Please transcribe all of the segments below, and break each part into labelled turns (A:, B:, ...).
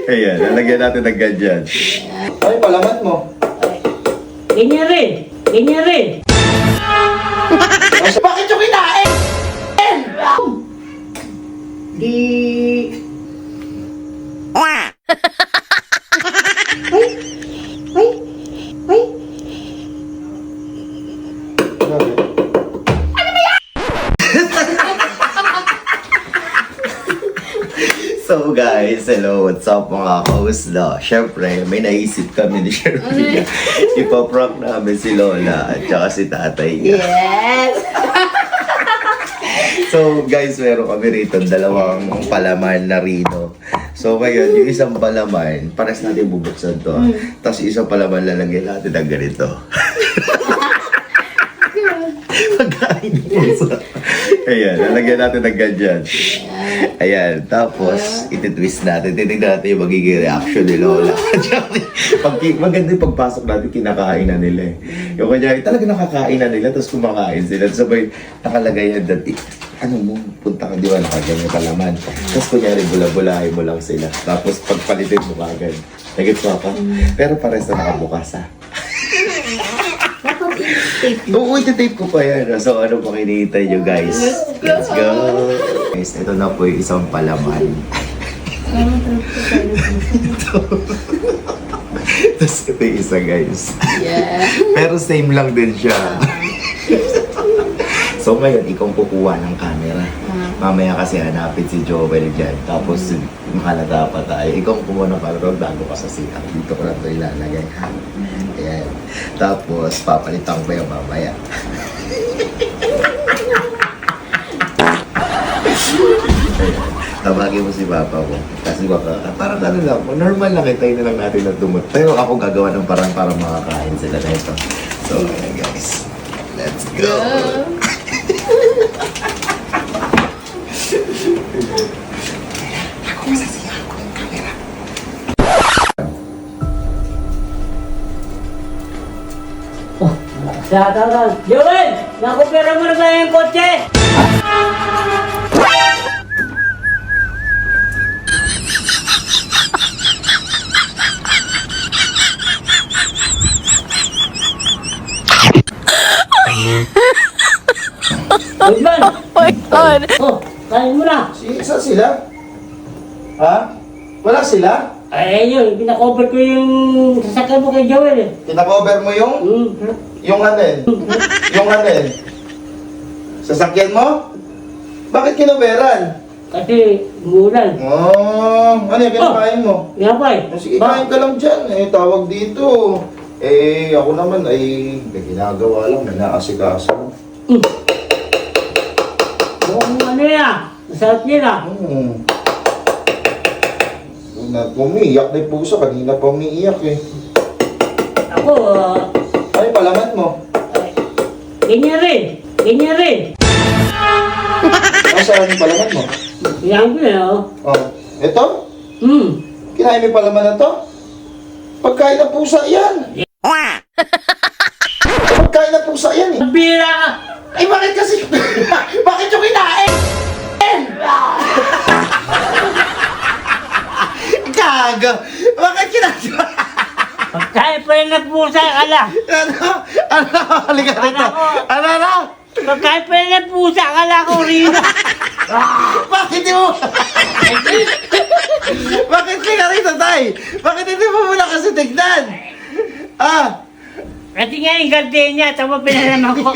A: Ayan, lalagyan natin ng ganyan.
B: Ay, palaman mo.
C: Ganyan rin. Ganyan rin.
B: Bakit yung kinain?
C: Di...
D: Quack!
C: Ay! Ay! Ay!
A: So guys, hello, what's up mga kausda? Siyempre, may naisip kami ni Sherwin. Ipaprank namin si Lola at saka si tatay niya.
C: Yes!
A: So guys, meron kami rito dalawang palaman na rino. So ngayon, yung isang palaman, pares natin bubuksan to. Tapos yung isang palaman lalagyan natin ng ganito. Pagkain ng puso. Ayan, lalagyan natin ng ganyan. Ayan, tapos ititwist natin. Titignan natin yung magiging reaction ni Lola. Maganda yung pagpasok natin, kinakain na nila eh. Yung kanya, talaga nakakain na nila, tapos kumakain sila. Sabay, nakalagay yan dati. Ano mo, punta ka, di ba, nakaganyan palaman. Tapos kunyari, bula-bulahin mo lang sila. Tapos pagpalitin mo kagad. Nagets mo pa? Pero pares na nakabukas ha. Oo, iti-tape ko pa yan. So, ano pa kinihintay nyo, guys? Let's go! Guys, ito na po yung isang palaman. Tapos ito yung isa, guys.
C: Yeah.
A: Pero same lang din siya. So, ngayon, ikaw kukuha ng camera. Mamaya kasi hanapin si Joel dyan. Tapos, makalata pa tayo. Ikaw kumuha ng camera bago ka sa CR. Dito ko lang ito ilalagay. Ayan. Tapos, papalitan ko yung mamaya. Ayan. Tawagin mo si Papa mo. Kasi baka, parang ano lang, normal lang, itayin na lang natin na tumot. Pero ako gagawa ng parang para makakain sila na ito. So, ayan guys. Let's go! Ako masasiyahan ko yung camera.
C: Tara. Joel! Nakupera mo na ba yung kotse? Goodman!
D: Oh my God!
C: Oh, kain mo na.
B: Saan sila? Ha? Wala sila?
C: Ay, yun. Pinakover ko yung sasakyan mo kay Joel eh.
B: Pinakover mo yung? Yung hanin? Yung hanin? Sasakyan mo? Bakit kinoveran?
C: Kasi umulan.
B: Oh, ano yung kinakain mo?
C: Nga ba eh?
B: Sige, kain ka lang dyan. Eh, tawag dito. Eh, ako naman ay may ginagawa lang, may naasikaso.
C: Mukhang ano yan. Masarap nila.
B: Umiiyak na yung puso. Kanina pa umiiyak eh.
C: Ako,
B: Ay, palaman mo.
C: ganyan rin. Ganyan rin.
B: Saan yung palaman mo?
C: Yan ko eh, oh.
B: Oh, ito? Kinain mo yung palaman na to? Pagkain ng pusa yan.
D: Quack!
B: Pagkain ng pusa yan eh.
C: Bira ka.
B: Ay, bakit kasi? Bakit yung kinain? Gaga! Bakit kinain?
C: Pagkain pa rin ng pusa, ala.
B: Ano? Halika rito. Ano?
C: Pagkain pa rin ng pusa, ala ko rin.
B: Bakit di mo? Bakit ka rito, tay? Bakit hindi mo muna kasi tignan? Ah,
C: Kasi nga yung gardenia, tama pinalaman ko.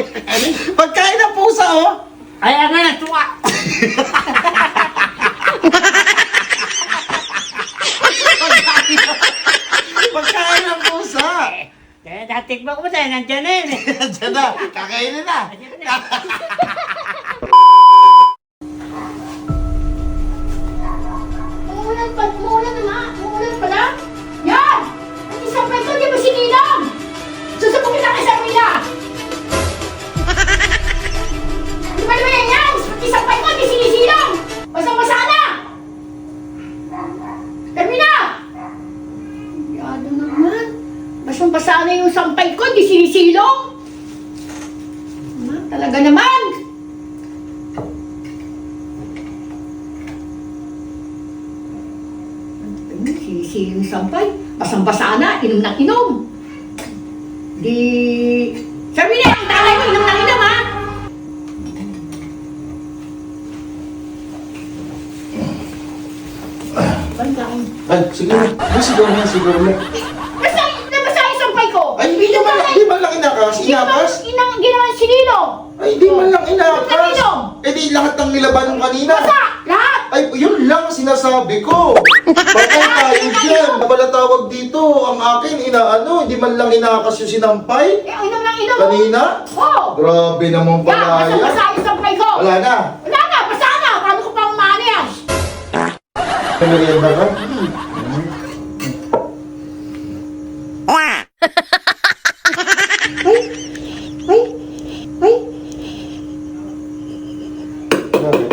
B: pagkain ng pusa, oh.
C: Ay, nga na, tuwa.
B: Pagkain ng pusa.
C: Kaya natikman ko ba tayo, nandyan na yun eh.
B: Diyan na, kakainin na.
E: Umulan pala? Yan! Ang isang peso, di ba sinilang? Susubugin na kayo sa Mina! Di ba naman yan? Isang peso, di sinisilang! Basang-basa na! Termina! Yado naman. Basang-basa na yung sampay ko, di sinisilong! Talaga naman! Sinisili yung sampay. Basang-basa na, inom ng inom. Di... Sabi niya, ang tatay mo, inom ng inom, ha? Bandang.
B: Ay, sige na. Ay, siguro na, siguro na.
E: Basta, nabasa yung sampay ko.
B: Ay, hindi man lang inakas. Inakas?
E: Ginawa sinilo.
B: Ay, hindi man lang inakas.
E: Ano?
B: Eh di lahat ng nilaban ng kanina.
E: Basa, lahat.
B: Ay, yun lang sinasabi ko. Patay tayo dyan. Wala tawag dito. Ang akin, hindi man lang inakas yung sinampay.
E: Eh, inom ng inom.
B: Kanina?
E: Oo.
B: Grabe naman pala yan.
E: Basa yung sampay ko.
B: Wala na.
E: Wala na, basa na. Paano ko pa umani yan?
B: May merienda ka?
E: Ay! Ay!
B: Grabe.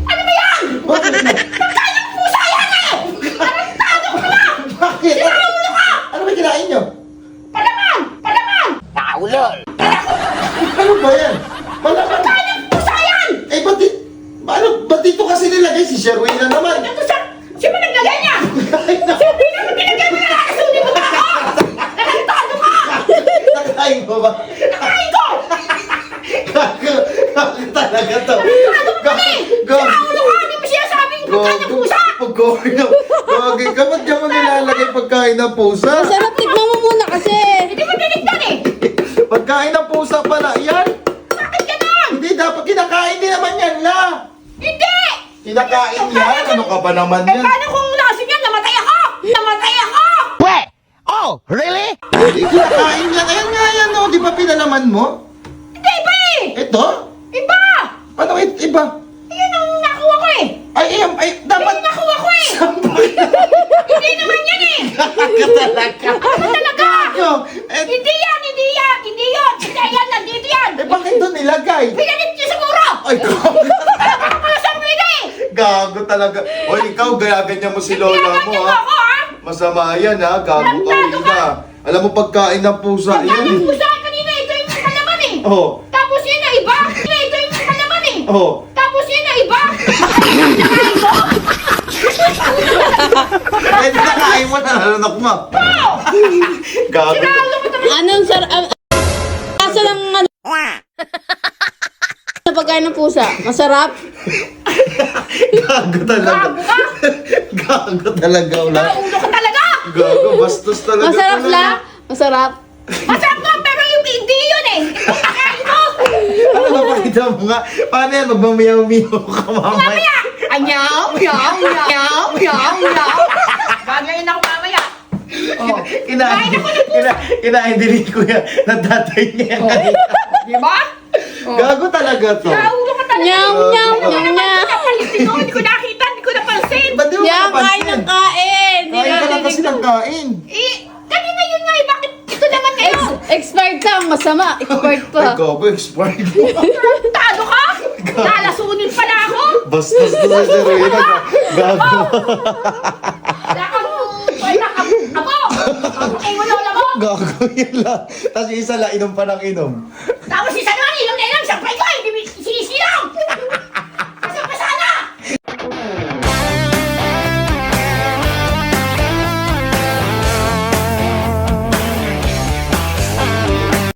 E: Ano ba yan?
B: Bakit na?
E: Pagkain ng pusa yan eh! Tarantado ka na!
B: Bakit?
E: Sinaulo ka!
B: Ano ba kinain nyo?
E: Palaman! Palaman!
B: Ano ba yan? Malaman.
E: Pagkain ng pusa yan!
B: Eh, ba't dito kasi nilagay si Sherwin na naman?
E: Ito sa... Sino ba naglagay niya? Sabi na maglagay mo na nakasuli mo na ako! Tarantado ka!
B: Nakain mo ba?
E: Nakain ko!
B: Gago talaga to.
E: Tarantado ka eh!
B: Gago.
E: Sinaulo ka! Hindi mo sinasabing pagkain ng pusa!
B: Pagkain ng... Gagi ka, ba't dyan mo nilalagay pagkain ng pusa?
D: Masarap, tignan mo muna kasi.
E: Hindi mo tinignan eh!
B: Pagkain ng pusa pala, yan?
E: Bakit ganon?
B: Hindi, dapat kinakain din naman yan, la.
E: Hindi!
B: Kinakain yan? Ano ka ba naman
E: Eh
B: yan?
E: paano kung lasin yan? Namatay ako! Namatay ako!
B: Hindi, kinakain yan. Ayan nga yan, oh. Di ba pinalaman mo?
E: Hindi, iba eh!
B: Ito?
E: Iba!
B: Paano iba?
E: Yan ang nakuha ko eh!
B: Ay, dapat...
E: Yan ang nakuha ko eh! Hindi naman yan eh!
B: talaga.
E: Ano talaga?
B: Gago. Eh,
E: Hindi yan! Hindi yan! Hindi yan! Hindi yan! Nandito yan!
B: bakit doon nilagay?
E: Pinanit niyo siguro!
B: Ay, gago.
E: Baka pala sa mga eh!
B: Gago talaga. O, ikaw, gayaganyan mo si lola mo,
E: Pinanit niyo
B: ha?
E: ako ha!
B: Masama yan, ha? Gago ka,
E: Tarantado ka.
B: Rina. Alam mo, pagkain ng pusa,
E: Pagkain
B: yan,
E: ng
B: eh.
E: pusa kanina ito yung kalaman eh!
B: Oh,
E: Tapos yun na iba! Ito yung kalaman eh!
B: oh.
E: Tapos yun na iba! Nakain ko!
B: Eh, nakain mo na, nalanak mo. Gago.
E: Sinalo mo talaga!
D: Anong kaso lang ano? Sa pagkain ng pusa, masarap?
B: Gago talaga.
E: Gago ka!
B: Gago talaga, wala.
E: Naulo ka talaga!
B: Gago, bastos talaga.
D: Masarap
B: talaga.
D: la? Masarap?
E: Masarap nga pero yung hindi yun eh! Nakain ko!
B: Ano ba, pakita mo nga? Paano yan? Magmamiyaw-miyaw ka mamaya.
E: Mamaya! Anyaw! Yaw! Yaw! Yaw! Yaw! Gagayin ako mamaya! Oh.
B: Kinain din ko yan. Natatay niya yan kanina.
E: Di ba? Oh.
B: Gago talaga to.
E: Naulo ka talaga!
D: Nyam, nyam,
E: Hindi ko
D: nyam, nyam.
E: napansin ko! Hindi ko nakita! Hindi ko napansin!
B: Ba't di mo
D: Yan, kain
B: napansin?
D: ng kain. Hindi
B: Kain ka na
D: natin
B: kasi ng kain.
E: Eh, kanina yun nga eh! Bakit ito naman ngayon?
D: Expired ka, masama. Expired
B: Ay,
D: pa.
B: gago, expired mo.
E: Tado ka? Lalasunin pala ako?
B: Bastos to sa Serena. Gago.
E: Abo! Abo kayo lola mo!
B: Gago yun lang. Tapos yung isa lang, inom pa ng inom.
E: Tapos isa